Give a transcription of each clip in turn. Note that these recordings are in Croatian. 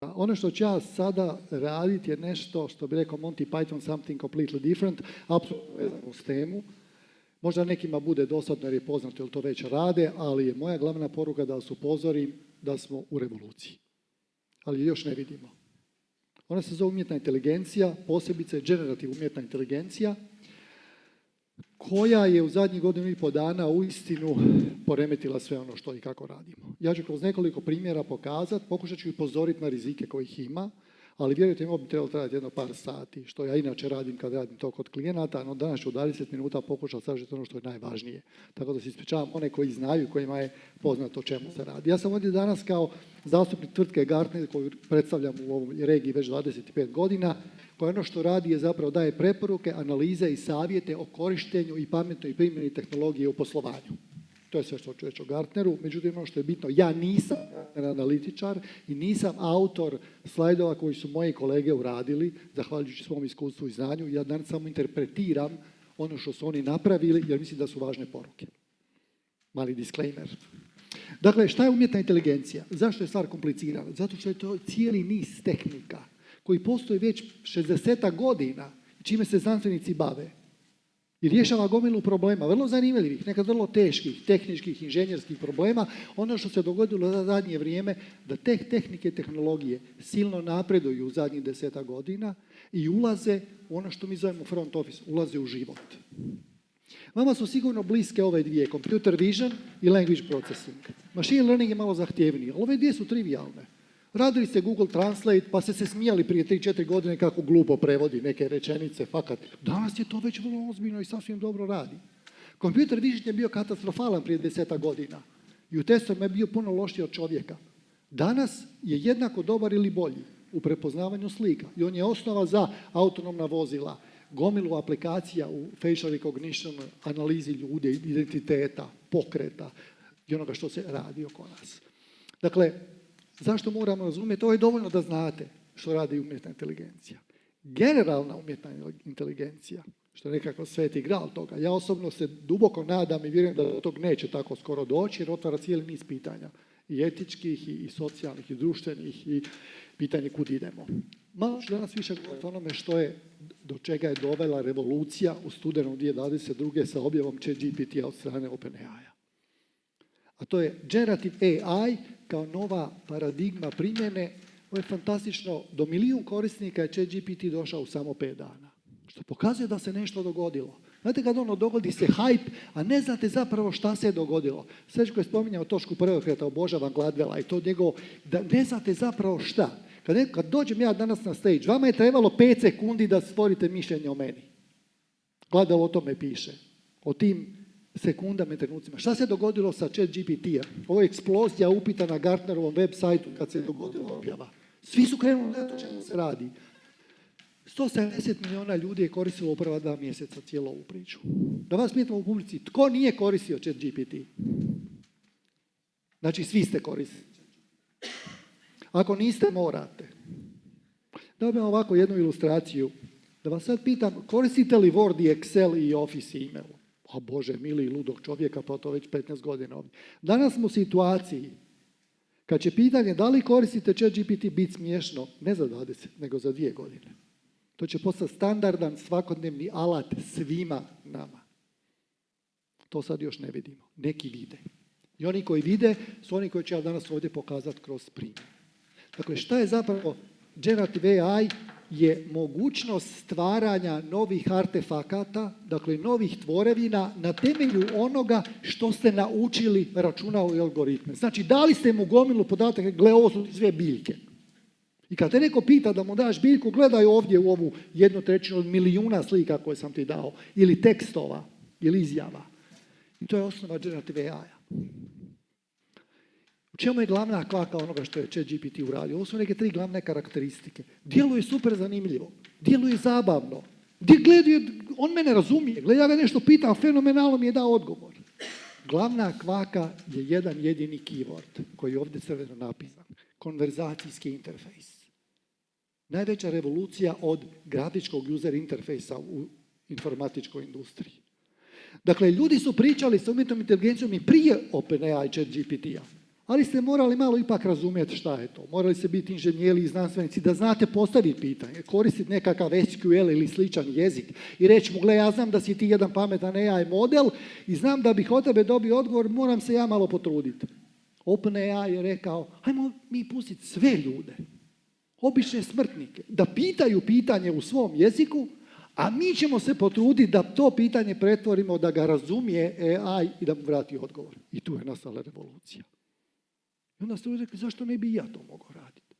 Ono što ću ja sada raditi je nešto što bi rekao Monty Python, something completely different, apsolutno vezano uz temu. Možda nekima bude dosadno jer je poznato jer to već rade, ali je moja glavna poruka da vas upozorim da smo u revoluciji. Ali je još ne vidimo. Ona se zove umjetna inteligencija, posebice generativ umjetna inteligencija, koja je u zadnjih 1,5 dana uistinu poremetila sve ono što i kako radimo. Ja ću kroz nekoliko primjera pokazati, pokušat ću upozoriti na rizike kojih ima, ali vjerujte mi, ovo bi trebalo trajati jedno par sati, što ja inače radim kad radim to kod klijenata, no danas ću u 20 minuta pokušati sažeti ono što je najvažnije. Tako da se ispričavam one koji znaju, kojima je poznato o čemu se radi. Ja sam ovdje danas kao zastupnik tvrtke Gartner, koju predstavljam u ovoj regiji već 25 godina, koja ono što radi je zapravo daje preporuke, analize i savjete o korištenju i pametnoj primjeni tehnologije u poslovanju. To je sve što ću reći o Gartneru. Međutim, ono što je bitno, ja nisam analitičar i nisam autor slajdova koji su moji kolege uradili, zahvaljujući svom iskustvu i znanju. Ja danas samo interpretiram ono što su oni napravili, jer mislim da su važne poruke. Mali disclaimer. Dakle, šta je umjetna inteligencija? Zašto je stvar komplicirana? Zato što je to cijeli niz tehnika koji postoji već 60 godina, čime se znanstvenici bave. I rješava gomilu problema, vrlo zanimljivih, nekad vrlo teških, tehničkih, inženjerskih problema. Ono što se dogodilo za zadnje vrijeme, da te tehnike i tehnologije silno napreduju u zadnjih 10 godina i ulaze u ono što mi zovemo front office, ulaze u život. Vama su sigurno bliske ove dvije, computer vision i language processing. Machine learning je malo zahtjevniji, ali ove dvije su trivialne. Radili ste Google Translate pa ste se smijali prije 3-4 godine kako glupo prevodi neke rečenice, fakat. Danas je to već vrlo ozbiljno i sasvim dobro radi. Computer vision je bio katastrofalan prije 10 godina i u testovima je bio puno lošiji od čovjeka. Danas je jednako dobar ili bolji u prepoznavanju slika i on je osnova za autonomna vozila, gomilu aplikacija u facial recognition, analizi ljudi, identiteta, pokreta i onoga što se radi oko nas. Dakle, zašto moramo razumjeti? Ovo je dovoljno da znate što radi umjetna inteligencija. Generalna umjetna inteligencija, što je nekako sveti gral toga. Ja osobno se duboko nadam i vjerujem da do tog neće tako skoro doći, jer otvara cijeli niz pitanja. I etičkih, i socijalnih, i društvenih, i pitanje kud idemo. Malo ću danas više govoriti o onome što je, do čega je dovela revolucija u studenom 2022. sa objavom ChatGPT-a od strane OpenAI-a. A to je Generative AI kao nova paradigma primjene. Ovo je fantastično. Do 1 milijun korisnika je ChatGPT došao u samo 5 dana. Što pokazuje da se nešto dogodilo. Znate kad ono dogodi se hype, a ne znate zapravo šta se je dogodilo. Srećko je spominjao točku preokreta, obožavam Gladwella i to njegovo, da ne znate zapravo šta. Kad dođem ja danas na stage, vama je trebalo 5 sekundi da stvorite mišljenje o meni. Gladwell o tome piše. O tim sekundama i trenucima. Šta se dogodilo sa ChatGPT-a? Ovo je eksplozija upita na Gartnerovom web sajtu kad se dogodilo objava. Svi su krenuli na to čemu se radi. 170 milijuna ljudi je koristilo u prva 2 mjeseca cijelu ovu priču. Da vas pitam u publici, tko nije koristio ChatGPT? Znači, svi ste koristili. Ako niste, morate. Dobijem ovako jednu ilustraciju. Da vas sad pitam, koristite li Word i Excel i Office i email? O Bože, mili i ludog čovjeka, pa to već 15 godina ovdje. Danas smo u situaciji kad će pitanje da li koristite ChatGPT biti smiješno, ne za 20, nego za 2 godine. To će postati standardan svakodnevni alat svima nama. To sad još ne vidimo. Neki vide. I oni koji vide su oni koji će ja danas ovdje pokazati kroz primjer. Dakle, šta je zapravo Generative AI? Je mogućnost stvaranja novih artefakata, dakle novih tvorevina na temelju onoga što ste naučili računao i algoritme. Znači, dali ste mu gomilu podataka, gle, ovo su sve biljke. I kad te neko pita da mu daš biljku, gledaj ovdje u ovu 1/3 od milijuna slika koje sam ti dao, ili tekstova, ili izjava. I to je osnova Generative AI-a. U čemu je glavna kvaka onoga što je ChatGPT uradio? Ovo su neke 3 glavne karakteristike. Djeluje super zanimljivo, djeluje zabavno. On mene razumije, ja ga nešto pitam, fenomenalno mi je dao odgovor. Glavna kvaka je jedan jedini keyword koji je ovdje crveno napisan. Konverzacijski interfejs. Najveća revolucija od grafičkog user interfejsa u informatičkoj industriji. Dakle, ljudi su pričali s umjetnom inteligencijom i prije OpenAI i ChatGPT-a. Ali ste morali malo ipak razumjeti šta je to. Morali ste biti inženjeri i znanstvenici da znate postaviti pitanje, koristiti nekakav SQL ili sličan jezik i reći mu, gle, ja znam da si ti jedan pametan AI model i znam da bih od tebe dobio odgovor, moram se ja malo potruditi. OpenAI je rekao, hajmo mi pustiti sve ljude, obične smrtnike, da pitaju pitanje u svom jeziku, a mi ćemo se potruditi da to pitanje pretvorimo, da ga razumije AI i da mu vrati odgovor. I tu je nastala revolucija. I onda ste rekli, zašto ne bi ja to mogao raditi?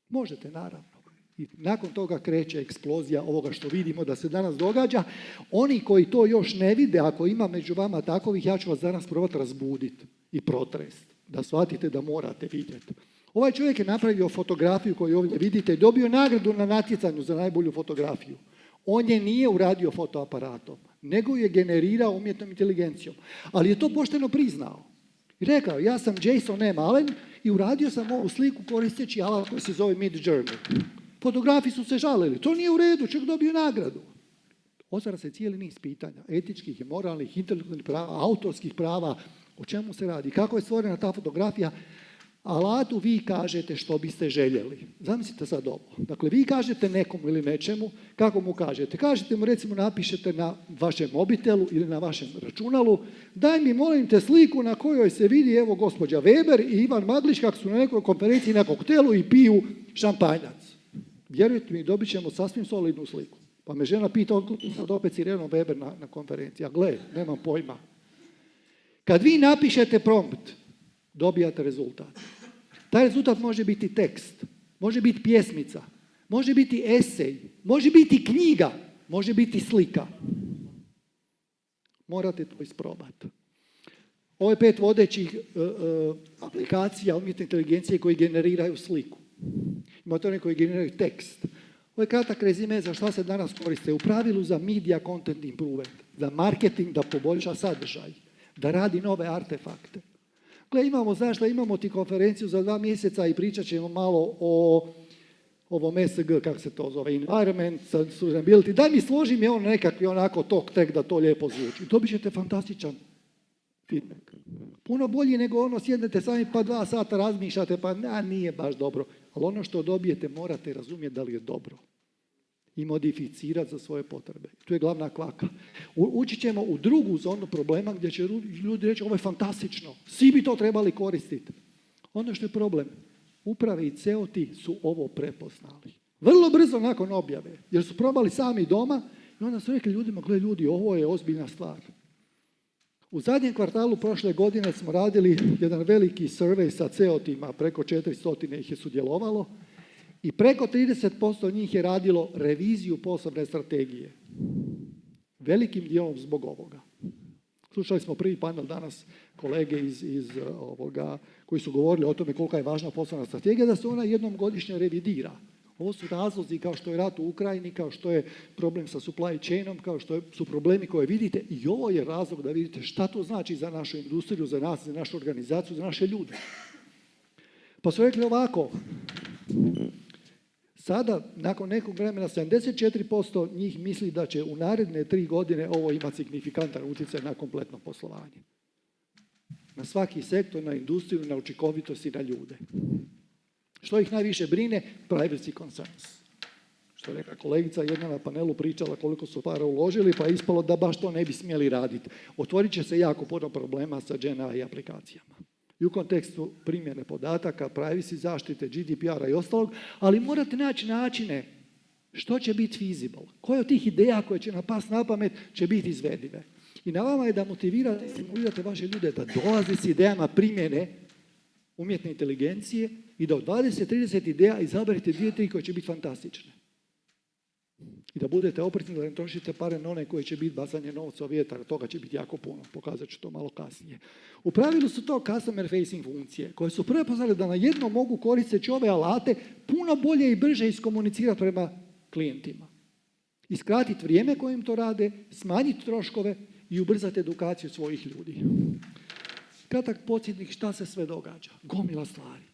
Možete, naravno. I nakon toga kreće eksplozija ovoga što vidimo da se danas događa. Oni koji to još ne vide, ako ima među vama takovih, ja ću vas danas probati razbuditi i protrest. Da shvatite da morate vidjeti. Ovaj čovjek je napravio fotografiju koju ovdje vidite i dobio nagradu na natjecanju za najbolju fotografiju. On je nije uradio fotoaparatom, nego je generirao umjetnom inteligencijom. Ali je to pošteno priznao. I rekao, ja sam Jason M. Allen i uradio sam ovu sliku koristeći alat koji se zove Midjourney. Fotografi su se žalili, to nije u redu, čovjek dobio nagradu. Otvara se cijeli niz pitanja, etičkih i moralnih, intelektualnih prava, autorskih prava, o čemu se radi, kako je stvorena ta fotografija. Alatu vi kažete što biste željeli. Zamislite sad ovo. Dakle, vi kažete nekomu ili nečemu, kako mu kažete? Kažete mu, recimo, napišete na vašem mobitelu ili na vašem računalu, daj mi, molim te, sliku na kojoj se vidi, evo, gospođa Weber i Ivan Maglić kako su na nekoj konferenciji na koktelu i piju šampanjac. Vjerujte mi, dobit ćemo sasvim solidnu sliku. Pa me žena pita, sad opet Sireno Weber na konferenciji. A gle, nemam pojma. Kad vi napišete prompt, dobijate rezultat. Taj rezultat može biti tekst, može biti pjesmica, može biti esej, može biti knjiga, može biti slika. Morate to isprobati. Ovo je 5 vodećih aplikacija umjetne inteligencije koji generiraju sliku. Imate one koji generiraju tekst. Ovo je kratak rezime za šta se danas koriste. U pravilu za media content improvement, za marketing da poboljša sadržaj, da radi nove artefakte. Gle, imamo ti konferenciju za 2 mjeseca i pričat ćemo malo o ovom ESG, kako se to zove, environment, sustainability. Daj mi složi mi on nekakvi onako talk track da to lijepo zvuči. Dobit ćete fantastičan feedback. Puno bolji nego ono, sjednete sami pa 2 sata razmišljate pa nije baš dobro. Ali ono što dobijete morate razumjeti da li je dobro i modificirati za svoje potrebe. Tu je glavna kvaka. Ući ćemo u drugu zonu problema gdje će ljudi reći ovo je fantastično, svi bi to trebali koristiti. Ono što je problem, uprave i CEO-ti su ovo prepoznali. Vrlo brzo nakon objave, jer su probali sami doma i onda su rekli ljudima, gle ljudi, ovo je ozbiljna stvar. U zadnjem kvartalu prošle godine smo radili jedan veliki survey sa CEO-tima, preko 400 ih je sudjelovalo i preko 30% njih je radilo reviziju poslovne strategije. Velikim dijelom zbog ovoga. Slušali smo prvi panel danas kolege iz ovoga koji su govorili o tome kolika je važna poslovna strategija, da se ona jednom godišnje revidira. Ovo su razlozi kao što je rat u Ukrajini, kao što je problem sa supply chainom, kao što su problemi koje vidite i ovo je razlog da vidite šta to znači za našu industriju, za nas, za našu organizaciju, za naše ljude. Pa su rekli ovako, sada, nakon nekog vremena, 74% njih misli da će u naredne 3 godine ovo imati signifikantan utjecaj na kompletno poslovanje. Na svaki sektor, na industriju, na učinkovitost i na ljude. Što ih najviše brine? Privacy concerns. Što je neka kolegica jedna na panelu pričala koliko su para uložili, pa je ispalo da baš to ne bi smjeli raditi. Otvorit će se jako puno problema sa Gen AI aplikacijama. I u kontekstu primjene podataka, privacy zaštite, GDPR-a i ostalog, ali morate naći načine što će biti feasible. Koje od tih ideja koje će napast na pamet će biti izvedive. I na vama je da motivirate, stimulirate vaše ljude da dolaze s idejama primjene umjetne inteligencije i da od 20-30 ideja izaberete 2-3 koje će biti fantastične. I da budete oprezni da ne trošite pare na one koje će biti bacanje novca u vjetar, toga će biti jako puno, pokazat ću to malo kasnije. U pravilu su to customer facing funkcije koje su prepoznale da na jedno mogu koristeći ove alate puno bolje i brže iskomunicirati prema klijentima. I skratiti vrijeme kojim to rade, smanjiti troškove i ubrzati edukaciju svojih ljudi. Kratak podsjetnik šta se sve događa. Gomila stvari.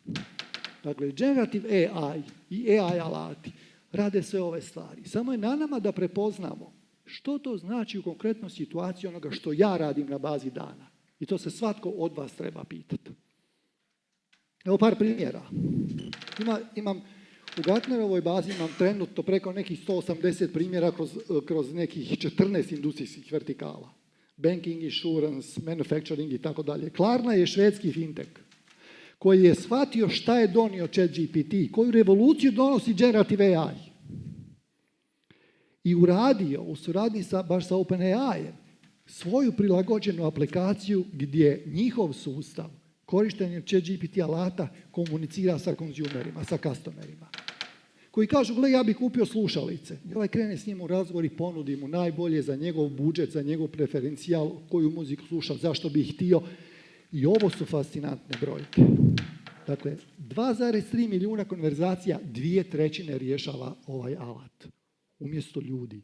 Dakle, generative AI i AI alati rade sve ove stvari. Samo je na nama da prepoznamo što to znači u konkretnoj situaciji onoga što ja radim na bazi dana. I to se svatko od vas treba pitati. Evo par primjera. Imam u Gartnerovoj bazi imam trenutno preko nekih 180 primjera kroz nekih 14 industrijskih vertikala. Banking, insurance, manufacturing i tako dalje. Klarna je švedski fintech koji je shvatio šta je donio ChatGPT, koju revoluciju donosi generative AI. I uradio u suradnji baš sa OpenAI svoju prilagođenu aplikaciju gdje njihov sustav korištenjem ChatGPT alata komunicira sa konzumerima, sa customerima. Koji kažu, gle, ja bih kupio slušalice. I ovaj krene s njim u razgovor i ponudi mu najbolje za njegov budžet, za njegov preferencijal, koju muziku sluša, zašto bi htio. I ovo su fascinantne brojke. Dakle, 2,3 milijuna konverzacija, 2/3 rješava ovaj alat. Umjesto ljudi.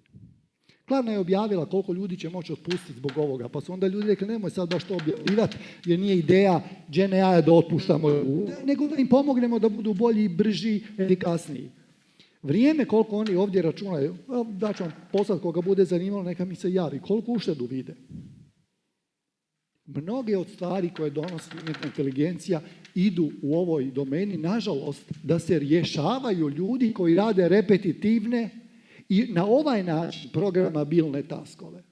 Klarna je objavila koliko ljudi će moći otpustiti zbog ovoga, pa su onda ljudi rekli nemoj sad baš to objavljivati jer nije ideja Gen AI da otpuštamo, nego da im pomognemo da budu bolji, brži, efikasniji. Vrijeme koliko oni ovdje računaju, da ću vam poslati koga bude zanimalo, neka mi se javi, koliko uštedu vide. Mnoge od stvari koje donosi umjetna inteligencija idu u ovoj domeni, nažalost, da se rješavaju ljudi koji rade repetitivne i na ovaj način programabilne taskove.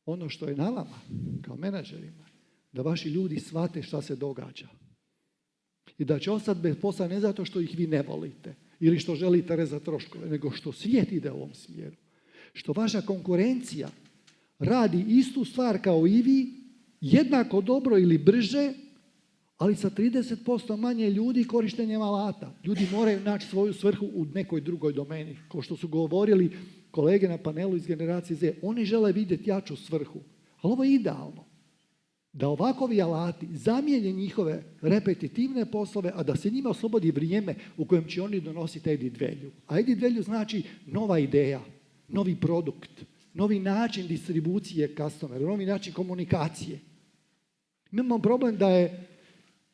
Ono što je na vama, kao menadžerima, da vaši ljudi shvate šta se događa. I da će ostati bez posla ne zato što ih vi ne volite ili što želite rezati troškove, nego što svijet ide u ovom smjeru. Što vaša konkurencija radi istu stvar kao i vi, jednako dobro ili brže, ali sa 30% manje ljudi korištenjem alata. Ljudi moraju naći svoju svrhu u nekoj drugoj domeni. Kao što su govorili kolege na panelu iz generacije Z, oni žele vidjeti jaču svrhu. Ali ovo je idealno. Da ovakovi alati zamijene njihove repetitivne poslove, a da se njima oslobodi vrijeme u kojem će oni donositi added value. A added value znači nova ideja, novi produkt, novi način distribucije customera, novi način komunikacije. Imamo problem da je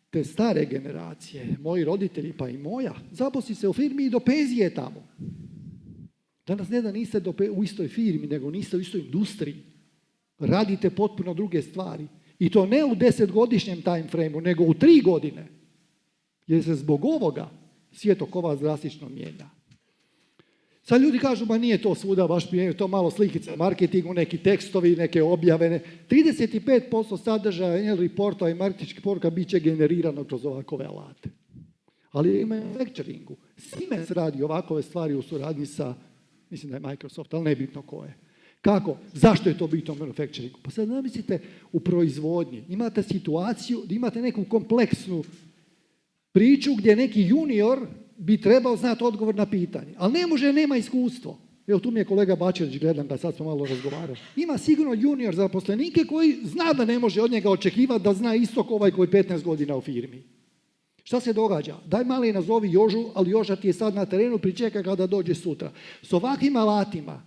te stare generacije, moji roditelji pa i moja, zaposli se u firmi i do penzije tamo. Danas ne da niste u istoj firmi, nego niste u istoj industriji. Radite potpuno druge stvari. I to ne u 10-godišnjem time frame-u, nego u 3 godine. Jer se zbog ovoga svijet oko vas drastično mijenja. Sad ljudi kažu, ma nije to svuda, baš je to malo slikica marketingu, neki tekstovi, neke objave. 35% sadržaja annual reporta i marketinških poruka bit će generirano kroz ovakove alate. Ali u manufacturingu Siemens radi ovakove stvari u suradnji sa, mislim da je Microsoft, ali nebitno ko je. Kako? Zašto je to bitno u manufacturingu? Pa sad zamislite u proizvodnji. Imate situaciju da imate neku kompleksnu priču gdje neki junior bi trebao znati odgovor na pitanje. Ali ne može, nema iskustvo. Evo tu mi je kolega Bačević, gledam ga, sad smo malo razgovarali. Ima sigurno junior zaposlenike koji zna da ne može od njega očekivati da zna isto kao ovaj koji 15 godina u firmi. Šta se događa? Daj mali nazovi Jožu, ali Joža ti je sad na terenu, pričeka kada dođe sutra. S ovakvim alatima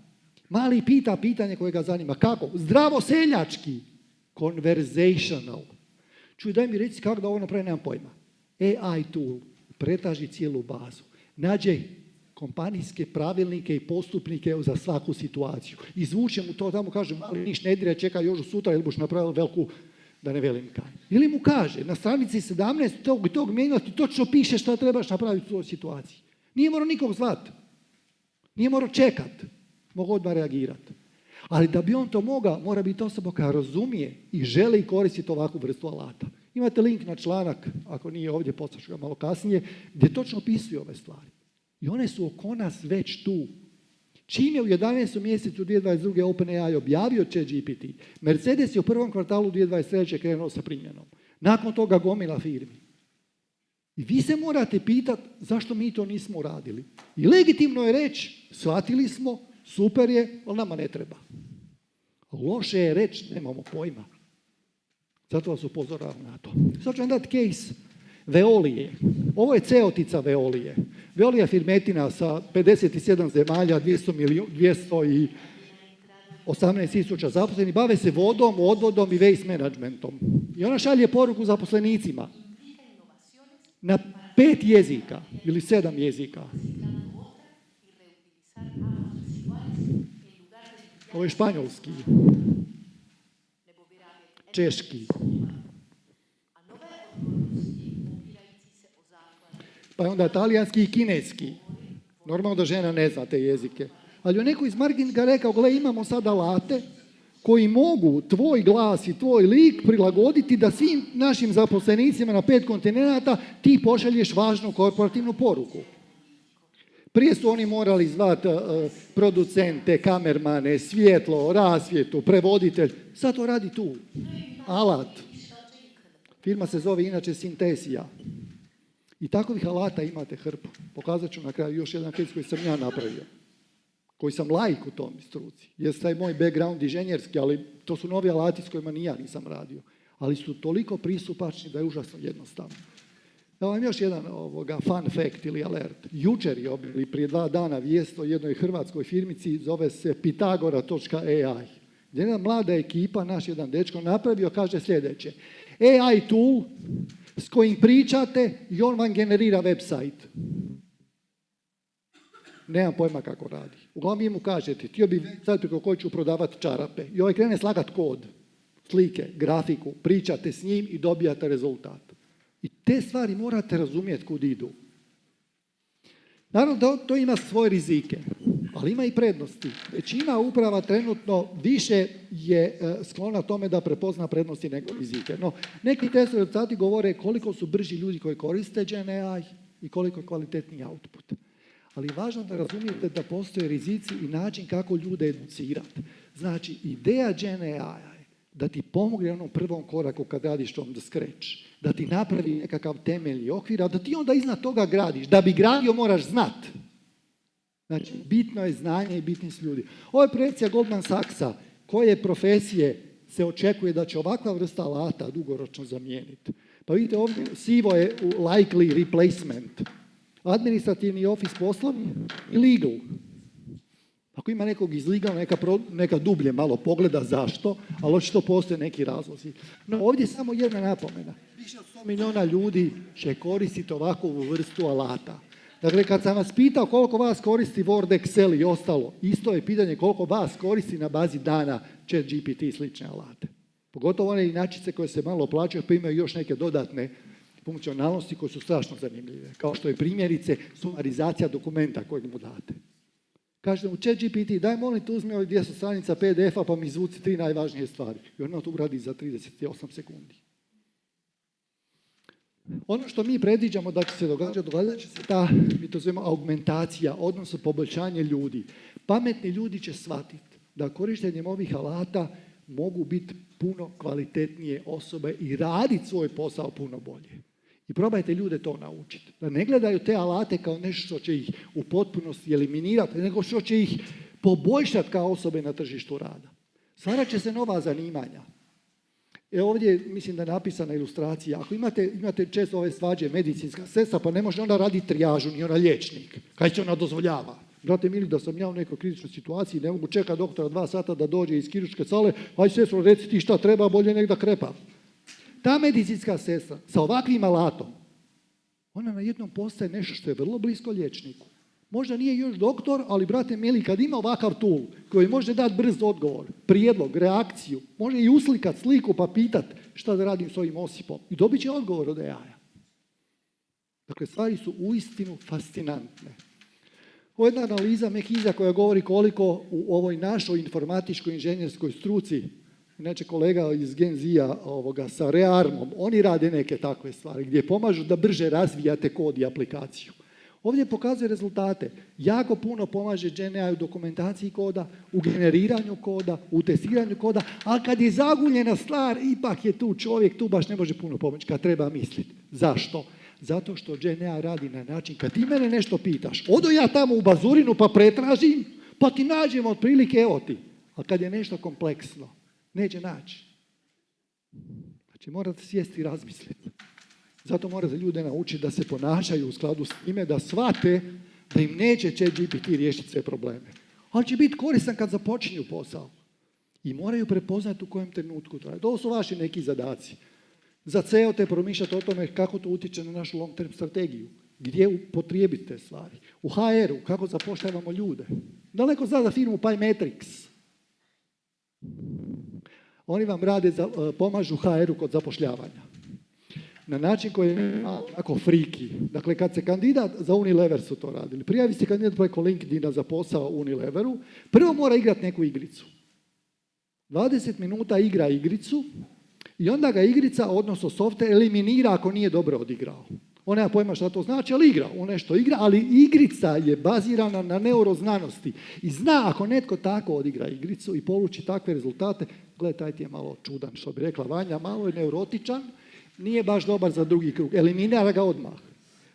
mali pita pitanje koje ga zanima. Kako? Zdravo seljački. Conversational. Čuj, daj mi reci kako da ovo napravi, nemam pojma. AI tool. Pretraži cijelu bazu. Nađe kompanijske pravilnike i postupnike za svaku situaciju. Izvuče mu to tamo, kaže, mali niš ne dire, čekaj Jožu sutra ili buš napravili veliku, da ne velim kaj. Ili mu kaže, na stranici 17 tog mijenjati točno piše šta trebaš napraviti u toj situaciji. Nije morao nikog zvati. Nije morao čekati. Mogu odmah reagirati. Ali da bi on to mogao, mora biti osoba koja razumije i želi koristiti ovakvu vrstu alata. Imate link na članak, ako nije ovdje, poslaću ga malo kasnije, gdje točno opisuju ove stvari. I one su oko nas već tu. Čim je u 11. mjesecu 2022. OpenAI objavio ChatGPT, Mercedes je u prvom kvartalu 2023. krenuo sa primjenom. Nakon toga gomila firmi. I vi se morate pitati zašto mi to nismo uradili. I legitimno je reći, shvatili smo, super je, ali nama ne treba. Loše je reći, nemamo pojma. Zato vas upozoravam na to. Sad ću vam dati case Veolije. Ovo je ceotica Veolije. Veolija firmetina sa 57 zemalja, 218.000 zaposlenih, bave se vodom, odvodom i waste managementom. I ona šalje poruku zaposlenicima na 5 jezika ili 7 jezika. Ovo je španjolski, češki, pa je onda talijanski i kineski. Normalno da žena ne zna te jezike. Ali je neko iz marketinga rekao, gle, imamo sad alate koji mogu tvoj glas i tvoj lik prilagoditi da svim našim zaposlenicima na 5 kontinenata ti pošalješ važnu korporativnu poruku. Prije su oni morali zvati producente, kamermane, svjetlo, rasvjetu, prevoditelj. Sad to radi tu. Alat. Firma se zove inače Sintesija. I takovih alata imate hrpu. Pokazat ću na kraju još jedan case koji sam ja napravio. Koji sam laik u tom struci. Jest taj moj background inženjerski, ali to su novi alati s kojima ni ja nisam radio. Ali su toliko pristupačni da je užasno jednostavno. Evo vam još jedan fun fact ili alert. Jučer je ili prije 2 dana vijest o jednoj hrvatskoj firmici, zove se Pitagora.ai. Jedna mlada ekipa, naš jedan dečko napravio, kaže sljedeće. AI tool s kojim pričate i on vam generira website. Nemam pojma kako radi. Uglavnom vi mu kažete, htio bi sad preko koji ću prodavati čarape. I ovaj krene slagat kod, slike, grafiku, pričate s njim i dobijate rezultat. I te stvari morate razumjeti kud idu. Naravno da to ima svoje rizike, ali ima i prednosti. Većina uprava trenutno više je sklona tome da prepozna prednosti nego rizike. No, neki test rezultati govore koliko su brži ljudi koji koriste GenAI i koliko je kvalitetniji output. Ali je važno da razumijete da postoje rizici i način kako ljude educirati. Znači, ideja GenAI je da ti pomogne u onom prvom koraku kad radiš from the scratch, da ti napravi nekakav temelj i okvir, a da ti onda iznad toga gradiš. Da bi gradio moraš znat. Znači, bitno je znanje i bitni su ljudi. Ovo je projekcija Goldman Sachsa, koje profesije se očekuje da će ovakva vrsta alata dugoročno zamijeniti. Pa vidite ovdje, sivo je u likely replacement. Administrativni office poslovi i legal. Ako ima nekog iz legal, neka dublje malo pogleda zašto, ali očito postoje neki razlozi. No, ovdje je samo jedna napomena. Više od 100 milijuna ljudi će koristiti ovakvu vrstu alata. Dakle, kad sam vas pitao koliko vas koristi Word, Excel i ostalo, isto je pitanje koliko vas koristi na bazi dana ChatGPT i slične alate. Pogotovo one inačice koje se malo plaćaju, pa imaju još neke dodatne funkcionalnosti koje su strašno zanimljive. Kao što je primjerice sumarizacija dokumenta kojeg mu date. Kažete mu ChatGPT, daj molim te uzmi ovih 200 stranica PDF-a pa mi izvuci 3 najvažnije stvari. I ono to uradi za 38 sekundi. Ono što mi predviđamo da će se događat će se ta, mi to zovemo augmentacija, odnosno poboljšanje ljudi. Pametni ljudi će shvatiti da korištenjem ovih alata mogu biti puno kvalitetnije osobe i raditi svoj posao puno bolje. I probajte ljude to naučiti. Da ne gledaju te alate kao nešto što će ih u potpunosti eliminirati, nego što će ih poboljšati kao osobe na tržištu rada. Stvarat će se nova zanimanja. Ovdje mislim da je napisana ilustracija. Ako imate često ove svađe, medicinska sestra, pa ne može ona raditi trijažu, ni ona liječnik. Kaj će ona dozvoljava? Brate mili, da sam ja u nekoj kritičnoj situaciji, ne mogu čekati doktora 2 sata da dođe iz kirurške sale, aj sestro, reci ti šta treba, bolje nek da krepa. Ta medicinska sestra sa ovakvim alatom, ona na jednom postaje nešto što je vrlo blisko liječniku. Možda nije još doktor, ali brate mili, kad ima ovakav tool koji može dati brz odgovor, prijedlog, reakciju, može i uslikat sliku pa pitat šta da radim s ovim osipom i dobit će odgovor od AI-a. Dakle, stvari su uistinu fascinantne. Ovo je jedna analiza Mehiza koja govori koliko u ovoj našoj informatičkoj inženjerskoj struci, inače kolega iz Gen Z-a sa Rearmom, oni rade neke takve stvari gdje pomažu da brže razvijate kod i aplikaciju. Ovdje pokazuje rezultate. Jako puno pomaže GenAI u dokumentaciji koda, u generiranju koda, u testiranju koda, a kad je zaguljena stvar, ipak je tu čovjek, tu baš ne može puno pomoći kad treba misliti. Zašto? Zato što GenAI radi na način, kad ti mene nešto pitaš, odo ja tamo u bazurinu pa pretražim, pa ti nađem otprilike, evo ti. A kad je nešto kompleksno, neće naći. Znači morate sjesti i razmisliti. Zato morate ljude naučiti da se ponašaju u skladu s time, da shvate da im neće ChatGPT riješiti sve probleme. Ali će biti koristan kad započinju posao. I moraju prepoznati u kojem trenutku to je. To su vaši neki zadaci. Za CEO te promišljati o tome kako to utječe na našu long term strategiju. Gdje upotrijebiti te stvari. U HR-u kako zapošljavamo ljude. Daleko zna za firmu Pymetrics. Oni vam rade, pomažu HR-u kod zapošljavanja. na način koji je tako friki. Dakle, kad se kandidat za Unilever su to radili, prijavi se kandidat preko LinkedIna za posao u Unileveru, prvo mora igrati neku igricu. 20 minuta igra igricu i onda ga igrica, odnosno software, eliminira ako nije dobro odigrao. On nema pojma šta to znači, ali igra. On nešto igra, ali igrica je bazirana na neuroznanosti. I zna ako netko tako odigra igricu i poluči takve rezultate, gledaj, taj ti je malo čudan, što bi rekla Vanja, malo je neurotičan, nije baš dobar za drugi krug. Eliminira ga odmah.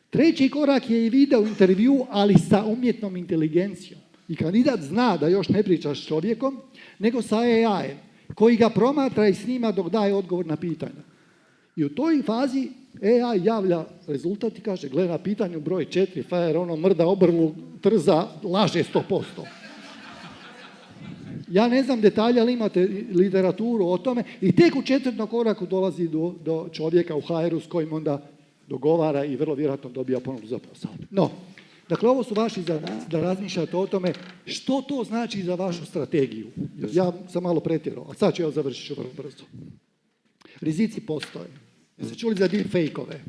Treći korak je i video intervju, ali sa umjetnom inteligencijom. I kandidat zna da još ne priča s čovjekom, nego sa AI-em, koji ga promatra i snima dok daje odgovor na pitanja. I u toj fazi AI javlja rezultat i kaže, gleda na pitanju broj 4, frajer ono mrda obrvu, trza, laže 100%. Ja ne znam detalje, ali imate literaturu o tome i tek u 4. koraku dolazi do čovjeka u HR-u s kojim onda dogovara i vrlo vjerojatno dobija ponudu za posao. No, dakle, ovo su vaši da razmišljate o tome što to znači za vašu strategiju. Ja sam malo pretjerao, a sad ću ja završiti vrlo brzo. Rizici postoje. Jeste čuli za deepfake-ove?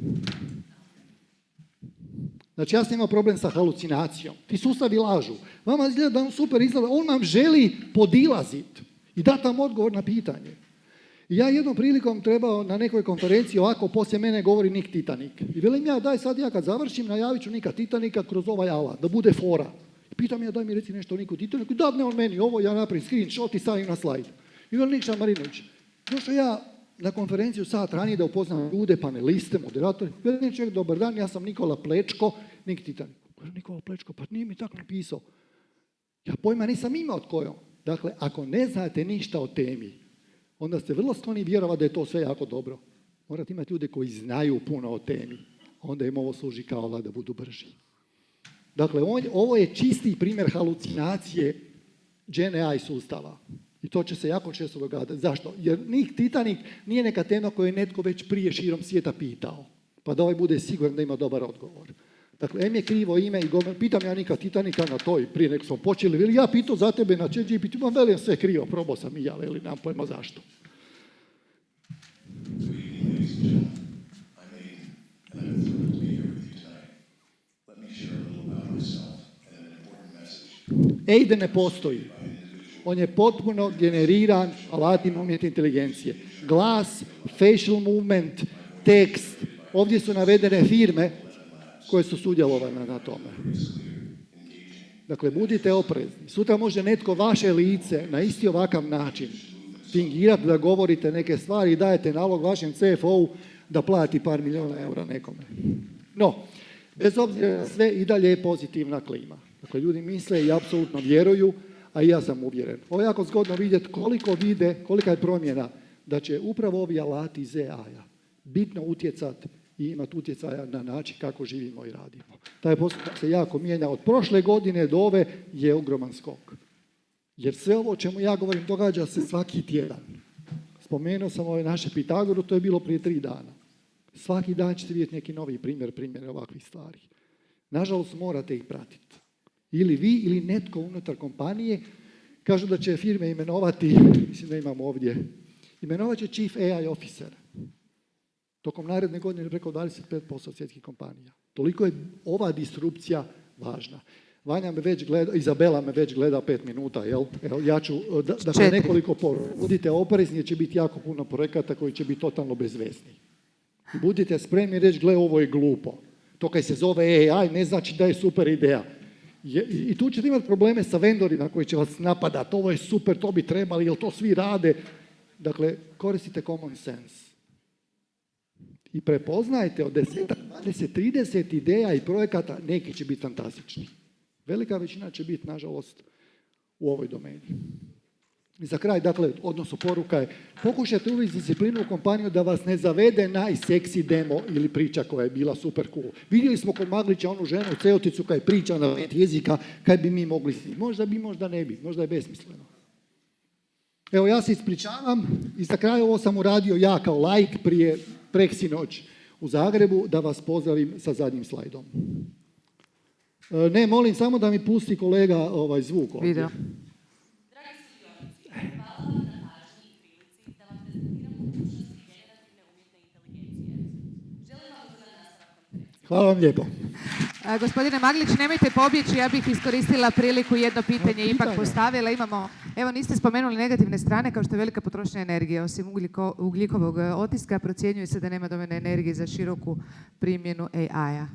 Znači, ja sam imao problem sa halucinacijom. Ti sustavi lažu. Vama izgleda da on super izgleda, on vam želi podilaziti i dati vam odgovor na pitanje. I ja jednom prilikom trebao na nekoj konferenciji ovako, poslije mene govori Nik Titanik. I velim ja, daj sad ja kad završim, najavit ću Nika Titanika kroz ovaj alat, da bude fora. I pitam ja, daj mi reci nešto o Niku Titaniku. Da, ne on meni ovo, ja napravim screenshot i stavim na slajd. I velim Nikša Marinović. Došao ja na konferenciju sat ranije da upoznam ljude, paneliste, moderatore. Velim čovjek, dobar dan, ja sam Nikola Plečko, Nik Titanik. Nikola Plečko, pa nije mi tako napisao. Ja pojma nisam imao od kojom. Dakle, ako ne znate ništa o temi, onda ste vrlo skloni vjerovati da je to sve jako dobro. Morate imati ljude koji znaju puno o temi. Onda im ovo služi kao alat da budu brži. Dakle, ovo je čisti primjer halucinacije Gen AI sustava. I to će se jako često događati. Zašto? Jer Nik Titanik nije neka tema koju je netko već prije širom svijeta pitao. Pa da ovaj bude siguran da ima dobar odgovor. Dakle, M je krivo ime i pitam ja Nika Titanika na toj, prije nek smo počeli, veli ja pitao za tebe na ChatGPT, velim sve krivo, probao sam i ja, veli, nemam pojma zašto. Aiden ne postoji. On je potpuno generiran alatima umjetne inteligencije. Glas, facial movement, tekst, ovdje su navedene firme koje su sudjelovane na tome. Dakle, budite oprezni. Sutra može netko vaše lice na isti ovakav način fingirati da govorite neke stvari i dajete nalog vašem CFO-u da plati par milijuna eura nekome. No, bez obzira na sve i dalje je pozitivna klima. Dakle, ljudi misle i apsolutno vjeruju, a i ja sam uvjeren. Ovo je jako zgodno vidjeti kolika je promjena da će upravo ovi alati iz AI-a bitno utjecati i imati utjecaja na način kako živimo i radimo. Taj postupak se jako mijenja. Od prošle godine do ove je ogroman skok. Jer sve ovo o čemu ja govorim događa se svaki tjedan. Spomenuo sam ove naše Pitagoru, to je bilo prije 3 dana. Svaki dan ćete vidjeti neki novi primjer ovakvih stvari. Nažalost, morate ih pratiti. Ili vi ili netko unutar kompanije. Kažu da će firme imenovati, mislim da imamo ovdje, imenovat će Chief AI Officer. Tokom naredne godine preko 25% svjetskih kompanija. Toliko je ova disrupcija važna. Vanja me već gleda, Izabela me već gleda 5 minuta, jel? Evo, ja ću, dakle, nekoliko poruka. Budite oprezni jer će biti jako puno projekata koji će biti totalno bezvezni. I budite spremni reći, gle, ovo je glupo. To kad se zove AI ne znači da je super ideja. I tu ćete imati probleme sa vendorima koji će vas napadati. Ovo je super, to bi trebali, jel to svi rade? Dakle, koristite common sense. I prepoznajte od 10, 20, 30 ideja i projekata, neki će biti fantastični. Velika većina će biti, nažalost, u ovoj domeni. I za kraj, dakle, odnosno poruka je, pokušajte uvesti disciplinu u kompaniju da vas ne zavede najseksi demo ili priča koja je bila super cool. Vidjeli smo kod Maglića onu ženu u Ceoticu koja je priča na 5 jezika, kaj bi mi mogli snimiti. Možda bi, možda ne bi, možda je besmisleno. Evo, ja se ispričavam i za kraj ovo sam uradio ja kao laik prije preksinoć u Zagrebu, da vas pozdravim sa zadnjim slajdom. Ne, molim samo da mi pusti kolega zvuk ovdje. Video. Dragi sudionici, hvala vam na pažnji i prilici da vam prezentiramo mogućnosti generativne umjetne inteligencije. Hvala vam lijepo. Gospodine Maglić, nemojte pobjeći, ja bih iskoristila priliku, jedno pitanje ipak pitanja. postavila. Imamo, evo niste spomenuli negativne strane kao što je velika potrošnja energije. Osim ugljikovog otiska, procjenjuje se da nema dovoljno energije za široku primjenu AI-a.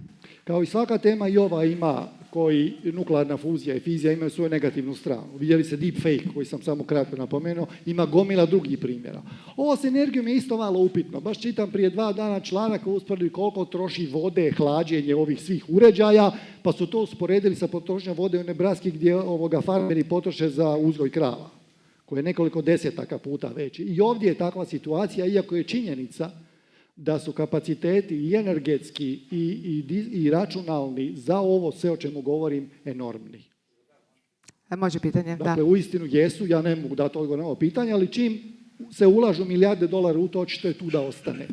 Kao i svaka tema i ova ima koji nuklearna fuzija i fizija imaju svoju negativnu stranu. Vidjeli se deepfake koji sam samo kratko napomenuo, ima gomila drugih primjera. Ovo s energijom je isto malo upitno. Baš čitam prije 2 dana članak koji usporedi koliko troši vode, hlađenje ovih svih uređaja, pa su to usporedili sa potrošnjom vode u Nebraski gdje farmeri potroše za uzgoj krava, koji je nekoliko desetaka puta veći. I ovdje je takva situacija, iako je činjenica da su kapaciteti i energetski i računalni za ovo sve o čemu govorim enormni. Može pitanje, da. Dakle, uistinu jesu, ja ne mogu dati odgovor na ovo pitanje, ali čim se ulažu milijarde dolara u to, očito je tu da ostane.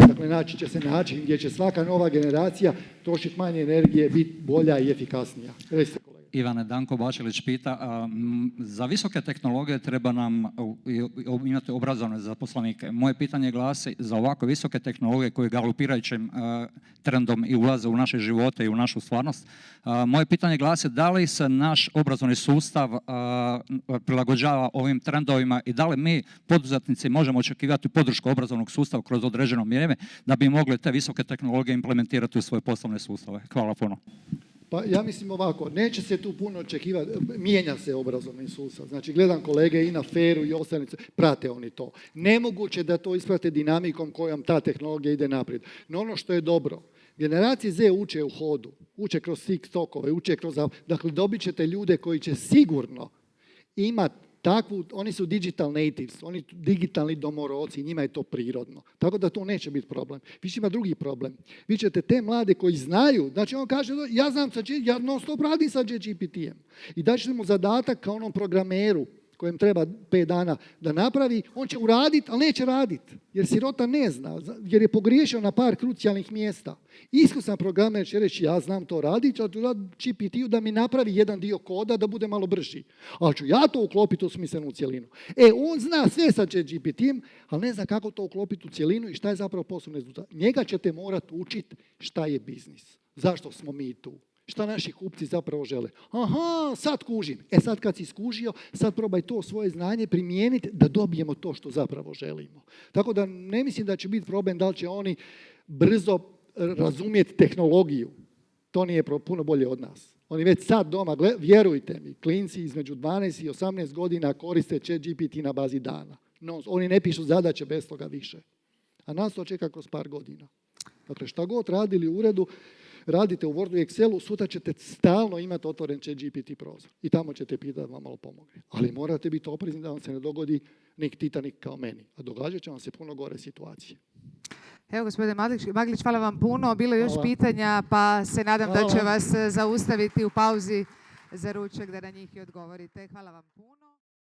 Dakle, naći će se način gdje će svaka nova generacija trošiti manje energije, biti bolja i efikasnija. Recite, kolega. Ivane, Danko Bačelić pita, za visoke tehnologije treba nam imati obrazovane zaposlenike. Moje pitanje glasi, za ovako visoke tehnologije koje galopirajućim trendom i ulaze u naše živote i u našu stvarnost, moje pitanje glasi da li se naš obrazovni sustav prilagođava ovim trendovima i da li mi, poduzetnici, možemo očekivati podršku obrazovnog sustava kroz određeno vrijeme da bi mogli te visoke tehnologije implementirati u svoje poslovne sustave. Hvala puno. Pa ja mislim ovako, neće se tu puno očekivati, mijenja se obrazovni sustav. Znači, gledam kolege i na FER-u i ostale, prate oni to. Nemoguće da to isprate dinamikom kojom ta tehnologija ide naprijed. No ono što je dobro, generacije Z uče u hodu, uče kroz TikTokove, uče kroz... Dakle, dobit ćete ljude koji će sigurno imati takvu, oni su digital natives, oni su digitalni domoroci, njima je to prirodno. Tako da to neće biti problem. Više ima drugi problem. Vi ćete te mlade koji znaju, znači on kaže, ja non stop radim sa GPT-em. I daćete mu zadatak kao onom programeru kojem treba 5 dana da napravi, on će uraditi, ali neće raditi. Jer sirota ne zna, jer je pogriješio na par krucijalnih mjesta. Iskusan programer će reći, ja znam to raditi, ću dati GPT-u da mi napravi jedan dio koda da bude malo brži. Ali ću ja to uklopiti u smislenu cjelinu. On zna sve sa GPT-em, ali ne zna kako to uklopiti u cjelinu i šta je zapravo poslovni rezultat. Njega ćete morati učiti šta je biznis. Zašto smo mi tu? Šta naši kupci zapravo žele? Aha, sad kužim. Sad kad si skužio, sad probaj to svoje znanje primijeniti da dobijemo to što zapravo želimo. Tako da ne mislim da će biti problem da li će oni brzo razumjeti tehnologiju. To nije puno bolje od nas. Oni već sad doma, vjerujte mi, klinci između 12 i 18 godina koriste ChatGPT na bazi dana. No, oni ne pišu zadaće bez toga više. A nas to čeka kroz par godina. Dakle, šta god radili u uredu, radite u Wordu i Excelu, sutra ćete stalno imati otvoren ChatGPT prozor. I tamo ćete pitati da vam malo pomogne. Ali morate biti oprezni da vam se ne dogodi nek Titanik kao meni. A događat će vam se puno gore situacije. Evo, gospodine Maglić, hvala vam puno. Bilo je još pitanja, pa se nadam da će vas zaustaviti u pauzi za ručak da na njih i odgovorite. Hvala vam puno.